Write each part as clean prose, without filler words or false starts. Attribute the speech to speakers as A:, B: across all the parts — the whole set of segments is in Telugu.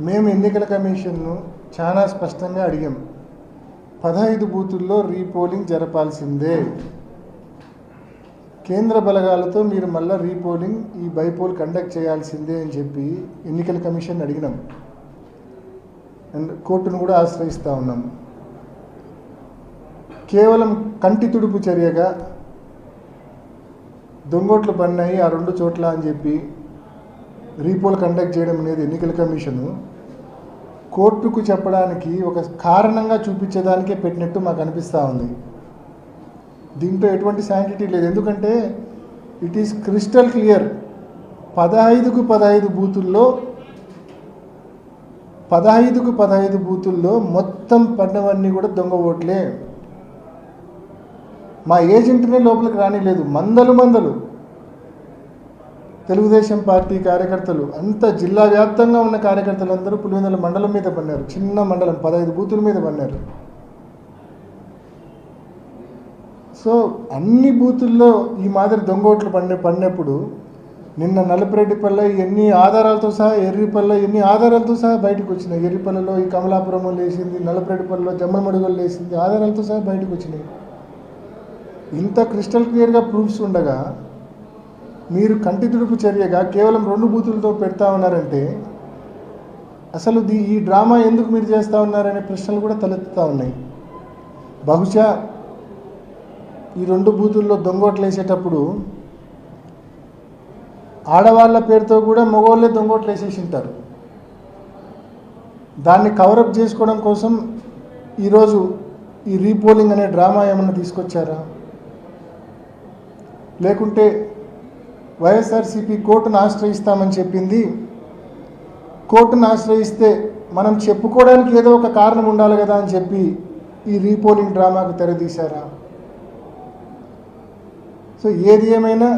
A: మేము ఎన్నికల కమిషన్ను చాలా స్పష్టంగా అడిగాం. 15 బూతుల్లో రీపోలింగ్ జరపాల్సిందే. కేంద్ర బలగాలతో మీరు మళ్ళీ రీపోలింగ్ ఈ బైపోల్ కండక్ట్ చేయాల్సిందే అని చెప్పి ఎన్నికల కమిషన్ అడిగినాం. అండ్ కోర్టును కూడా ఆశ్రయిస్తూ ఉన్నాం. కేవలం కంటి తుడుపు చర్యగా దొంగోట్లు పడినాయి ఆ 2 చోట్ల అని చెప్పి రీపోల్ కండక్ట్ చేయడం అనేది ఎన్నికల కమిషను కోర్టుకు చెప్పడానికి ఒక కారణంగా చూపించేదానికే పెట్టినట్టు మాకు అనిపిస్తూ ఉంది. దీంట్లో ఎటువంటి శాంటిటీ లేదు. ఎందుకంటే ఇట్ ఈస్ క్రిస్టల్ క్లియర్. 15కు 15 బూతుల్లో 15కు 15 బూతుల్లో మొత్తం పడినవన్నీ కూడా దొంగ ఓట్లే. మా ఏజెంట్నే లోపలికి రానిలేదు. మందలు తెలుగుదేశం పార్టీ కార్యకర్తలు అంత జిల్లా వ్యాప్తంగా ఉన్న కార్యకర్తలందరూ పులివెందుల మండలం మీద పడినారు. చిన్న మండలం 15 బూతుల మీద పడినారు. సో అన్ని బూతుల్లో ఈ మాదిరి దొంగోట్లు పడినప్పుడు నిన్న నలపరెడ్డిపల్లె ఎన్ని ఆధారాలతో సహా, ఎర్రిపల్లె ఎన్ని ఆధారాలతో సహా బయటకు వచ్చినాయి. ఎర్రిపల్లెలో ఈ కమలాపురంలో లేచింది, నలపరెడ్డిపల్లెలో జమ్మలమడుగులు లేచింది, ఆధారాలతో సహా బయటకు వచ్చినాయి. ఇంత క్రిస్టల్ క్లియర్గా ప్రూఫ్స్ ఉండగా మీరు కంటి తుడుపు చర్యగా కేవలం 2 బూతులతో పెడతా ఉన్నారంటే అసలు ఈ డ్రామా ఎందుకు మీరు చేస్తూ ఉన్నారనే ప్రశ్నలు కూడా తలెత్తుతూ ఉన్నాయి. బహుశా ఈ 2 బూతుల్లో దొంగోట్లు వేసేటప్పుడు ఆడవాళ్ళ పేరుతో కూడా మగవాళ్ళే దొంగోట్లు వేసేసి ఉంటారు. దాన్ని కవరప్ చేసుకోవడం కోసం ఈరోజు ఈ రీపోలింగ్ అనే డ్రామా ఏమన్నా తీసుకొచ్చారా? లేకుంటే వైఎస్ఆర్సీపీ కోర్టును ఆశ్రయిస్తామని చెప్పింది. కోర్టును ఆశ్రయిస్తే మనం చెప్పుకోవడానికి ఏదో ఒక కారణం ఉండాలి కదా అని చెప్పి ఈ రీపోలింగ్ డ్రామాకు తెరదీశారా? సో ఏది ఏమైనా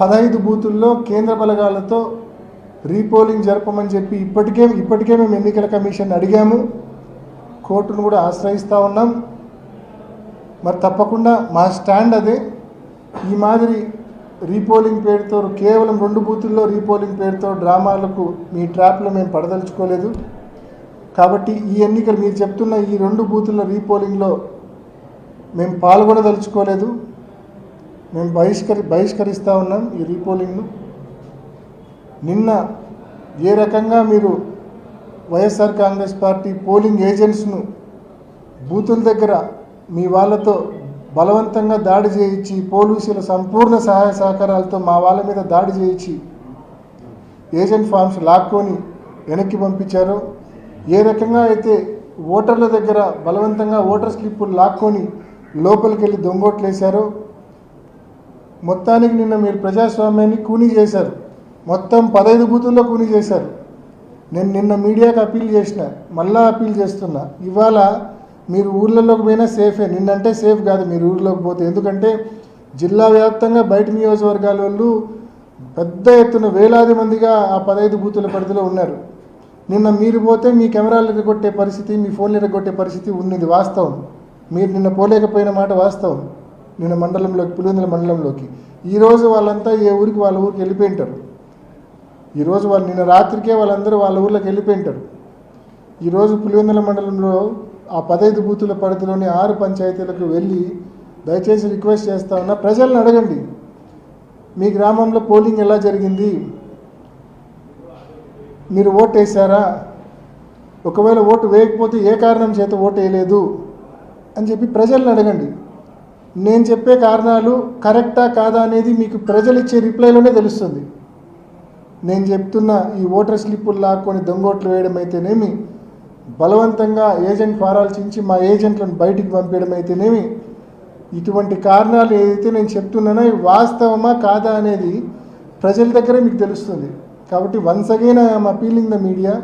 A: 15 బూతుల్లో కేంద్ర బలగాలతో రీపోలింగ్ జరపమని చెప్పి ఇప్పటికే మేము ఎన్నికల కమిషన్ అడిగాము. కోర్టును కూడా ఆశ్రయిస్తూ ఉన్నాం. మరి తప్పకుండా మా స్టాండ్ అదే. ఈ మాదిరి రీపోలింగ్ పేరుతో కేవలం 2 బూతుల్లో రీపోలింగ్ పేరుతో డ్రామాలకు మీ ట్రాప్లో మేము పడదలుచుకోలేదు. కాబట్టి ఈ ఎన్నికలు మీరు చెప్తున్న ఈ 2 బూతుల్లో రీపోలింగ్లో మేము పాల్గొనదలుచుకోలేదు. మేము బహిష్కరిస్తూ ఉన్నాం ఈ రీపోలింగ్ను. నిన్న ఏ రకంగా మీరు వైఎస్ఆర్ కాంగ్రెస్ పార్టీ పోలింగ్ ఏజెంట్స్ను బూతుల దగ్గర మీ వాళ్ళతో బలవంతంగా దాడి చేయించి, పోలీసుల సంపూర్ణ సహాయ సహకారాలతో మా వాళ్ళ మీద దాడి చేయించి ఏజెంట్ ఫామ్స్ లాక్కొని వెనక్కి పంపించారో, ఏ రకంగా అయితే ఓటర్ల దగ్గర బలవంతంగా ఓటర్ స్లిప్పులు లాక్కొని లోపలికి వెళ్ళి దొంగోట్లు వేశారో, మొత్తానికి నిన్న మీరు ప్రజాస్వామ్యాన్ని కూనీ చేశారు. మొత్తం 15 బూతుల్లో కూనీ చేశారు. నేను నిన్న మీడియాకి అప్పీల్ చేసిన, మళ్ళా అప్పీల్ చేస్తున్నా. ఇవాళ మీరు ఊర్లలోకి పోయినా సేఫే. నిన్నంటే సేఫ్ కాదు మీరు ఊర్లోకి పోతే. ఎందుకంటే జిల్లా వ్యాప్తంగా బయట నియోజకవర్గాల వాళ్ళు పెద్ద ఎత్తున వేలాది మందిగా ఆ 15 బూతుల పరిధిలో ఉన్నారు. నిన్న మీరు పోతే మీ కెమెరాలు ఎరగొట్టే పరిస్థితి, మీ ఫోన్లు ఎరగొట్టే పరిస్థితి ఉన్నది వాస్తవం. మీరు నిన్న పోలేకపోయిన మాట వాస్తవం. నిన్న మండలంలోకి, పులివెందుల మండలంలోకి ఈరోజు వాళ్ళంతా ఏ ఊరికి వాళ్ళ ఊరికి వెళ్ళిపోయి ఉంటారు. ఈరోజు వాళ్ళు నిన్న రాత్రికే వాళ్ళందరూ వాళ్ళ ఊర్లోకి వెళ్ళిపోయి ఉంటారు. ఈరోజు పులివెందుల మండలంలో ఆ 15 బూతుల పరిధిలోని 6 పంచాయతీలకు వెళ్ళి దయచేసి రిక్వెస్ట్ చేస్తా ఉన్నా, ప్రజలను అడగండి మీ గ్రామంలో పోలింగ్ ఎలా జరిగింది, మీరు ఓటు వేసారా, ఒకవేళ ఓటు వేయకపోతే ఏ కారణం చేత ఓటు వేయలేదు అని చెప్పి ప్రజలను అడగండి. నేను చెప్పే కారణాలు కరెక్టా కాదా అనేది మీకు ప్రజలు ఇచ్చే రిప్లైలోనే తెలుస్తుంది. నేను చెప్తున్న ఈ ఓటర్ స్లిప్పులు లాక్కొని దొంగోట్లు వేయడం అయితేనేమి, బలవంతంగా ఏజెంట్ ఫారాలు చించి మా ఏజెంట్లను బయటికి పంపించడం అయితేనేమి, ఇటువంటి కారణాలు ఏదైతే నేను చెప్తున్నానో ఇవి వాస్తవమా కాదా అనేది ప్రజల దగ్గరే మీకు తెలుస్తుంది. కాబట్టి once again I'm appealing the media,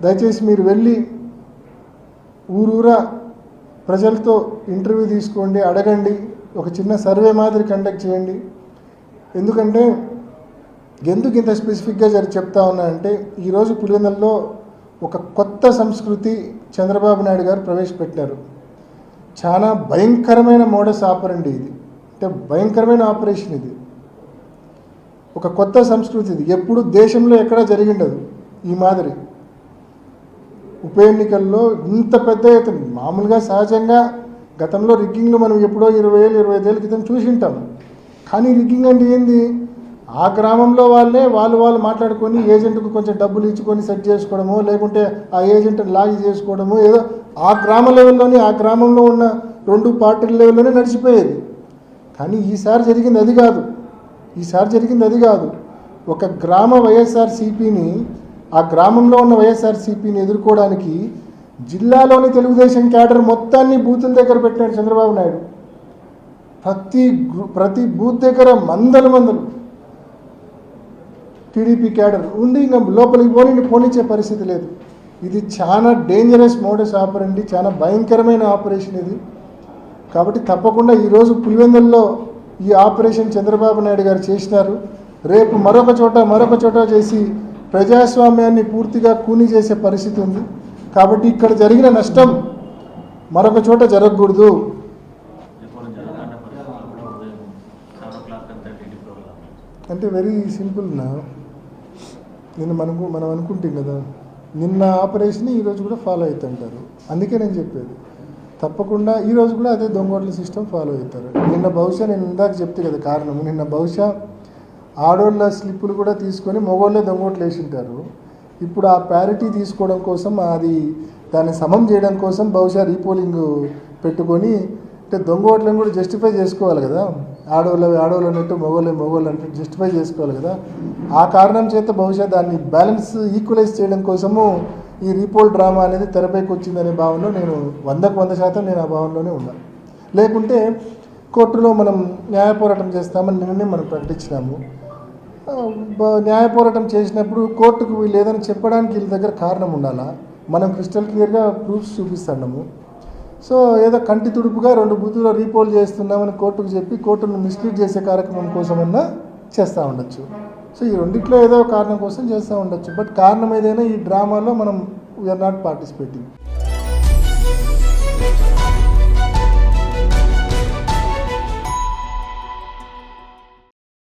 A: దయచేసి మీరు వెళ్ళి ఊరూరా ప్రజలతో ఇంటర్వ్యూ తీసుకోండి, అడగండి, ఒక చిన్న సర్వే మాదిరి కండక్ట్ చేయండి. ఎందుకంటే ఎందుకు ఇంత స్పెసిఫిక్గా చెప్తా ఉన్నా అంటే ఈరోజు పులివెందులలో ఒక కొత్త సంస్కృతి చంద్రబాబు నాయుడు గారు ప్రవేశపెట్టారు. చాలా భయంకరమైన మోడస్ ఆపరండి ఇది. అంటే భయంకరమైన ఆపరేషన్ ఇది. ఒక కొత్త సంస్కృతి ఇది. ఎప్పుడు దేశంలో ఎక్కడా జరిగిండదు ఈ మాదిరి. ఉప ఎన్నికల్లో ఇంత పెద్ద ఎత్తున మామూలుగా సహజంగా గతంలో రిగ్గింగ్లు మనం ఎప్పుడో 20 ఏళ్ళు 25 ఏళ్ళ క్రితం చూసి ఉంటాం. కానీ రిగ్గింగ్ అంటే ఏంది? ఆ గ్రామంలో వాళ్ళు మాట్లాడుకొని ఏజెంట్కు కొంచెం డబ్బులు ఇచ్చుకొని సెట్ చేసుకోవడమో, లేకుంటే ఆ ఏజెంట్ లాగి చేసుకోవడమో, ఏదో ఆ గ్రామ లెవెల్లోనే ఆ గ్రామంలో ఉన్న 2 పార్టీల లెవెల్లోనే నడిచిపోయేది. కానీ ఈసారి జరిగింది అది కాదు. ఒక గ్రామ వైఎస్ఆర్సీపీని, ఆ గ్రామంలో ఉన్న వైఎస్ఆర్సీపీని ఎదుర్కోవడానికి జిల్లాలోని తెలుగుదేశం క్యాడర్ మొత్తాన్ని బూతుల దగ్గర పెట్టినాడు చంద్రబాబు నాయుడు. ప్రతి బూత్ దగ్గర మందలు టీడీపీ క్యాడర్ ఉండి ఇంకా లోపలికి పోనిచ్చే పరిస్థితి లేదు. ఇది చాలా డేంజరస్ మోడస్ ఆపరండి, చాలా భయంకరమైన ఆపరేషన్ ఇది. కాబట్టి తప్పకుండా ఈరోజు పులివెందుల్లో ఈ ఆపరేషన్ చంద్రబాబు నాయుడు గారు చేసినారు. రేపు మరొక చోట చేసి ప్రజాస్వామ్యాన్ని పూర్తిగా కూని చేసే పరిస్థితి ఉంది. కాబట్టి ఇక్కడ జరిగిన నష్టం మరొక చోట జరగకూడదు. అంటే వెరీ సింపుల్ నా, నిన్న మనం అనుకుంటాం కదా, నిన్న ఆపరేషన్ ఈరోజు కూడా ఫాలో అవుతుంటారు. అందుకే నేను చెప్పేది తప్పకుండా ఈరోజు కూడా అదే దొంగోట్ల సిస్టమ్ ఫాలో అవుతారు. నిన్న బహుశా నేను ఇందాక చెప్తే కదా కారణము, నిన్న బహుశా ఆడోళ్ళ స్లిప్పులు కూడా తీసుకొని మగోళ్ళే దొంగోట్లు వేసింటారు. ఇప్పుడు ఆ ప్యారిటీ తీసుకోవడం కోసం, దాన్ని సమం చేయడం కోసం బహుశా రీపోలింగ్ పెట్టుకొని, అంటే దొంగ ఓట్లను కూడా జస్టిఫై చేసుకోవాలి కదా, ఆడవాళ్ళు అన్నట్టు మొగోళ్ళు అన్నట్టు జస్టిఫై చేసుకోవాలి కదా. ఆ కారణం చేత బహుశా దాన్ని బ్యాలెన్స్ ఈక్వలైజ్ చేయడం కోసము ఈ రీపోల్ డ్రామా అనేది తెరపైకి వచ్చిందనే భావనలో నేను 100% నేను ఆ భావనలోనే ఉన్నాను. లేకుంటే కోర్టులో మనం న్యాయ పోరాటం చేస్తామని నిన్ననే మనం ప్రకటించినాము. న్యాయ పోరాటం చేసినప్పుడు కోర్టుకు వీళ్ళు ఏదైనా చెప్పడానికి వీళ్ళ దగ్గర కారణం ఉండాలా. మనం క్రిస్టల్ క్లియర్గా ప్రూఫ్స్ చూపిస్తున్నాము. సో ఏదో కంటి తుడుపుగా 2 బూతుల్లో రీపోల్ చేస్తున్నామని కోర్టుకు చెప్పి కోర్టును మిస్లీడ్ చేసే కార్యక్రమం కోసమన్నా చేస్తూ ఉండొచ్చు. సో ఈ రెండిట్లో ఏదో కారణం కోసం చేస్తూ ఉండొచ్చు. బట్ కారణం ఏదైనా ఈ డ్రామాలో మనం వీఆర్ నాట్ పార్టిసిపేటింగ్.